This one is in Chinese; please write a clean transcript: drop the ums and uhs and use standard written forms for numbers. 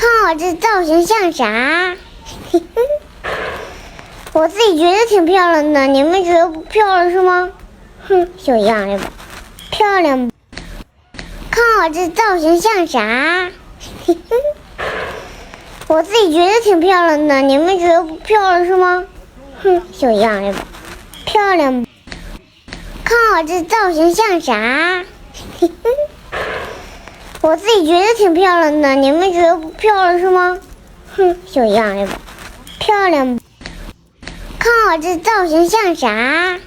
看我这造型像啥？我自己觉得挺漂亮的，你们觉得不漂亮是吗？哼，就一样的吧，漂亮。看我这造型像啥？我自己觉得挺漂亮的，你们觉得不漂亮是吗？哼，就一样的吧，漂亮。看我这造型像啥？我自己觉得挺漂亮的，你们觉得不漂亮是吗？哼，就一样的吧，漂亮。看我这造型像啥？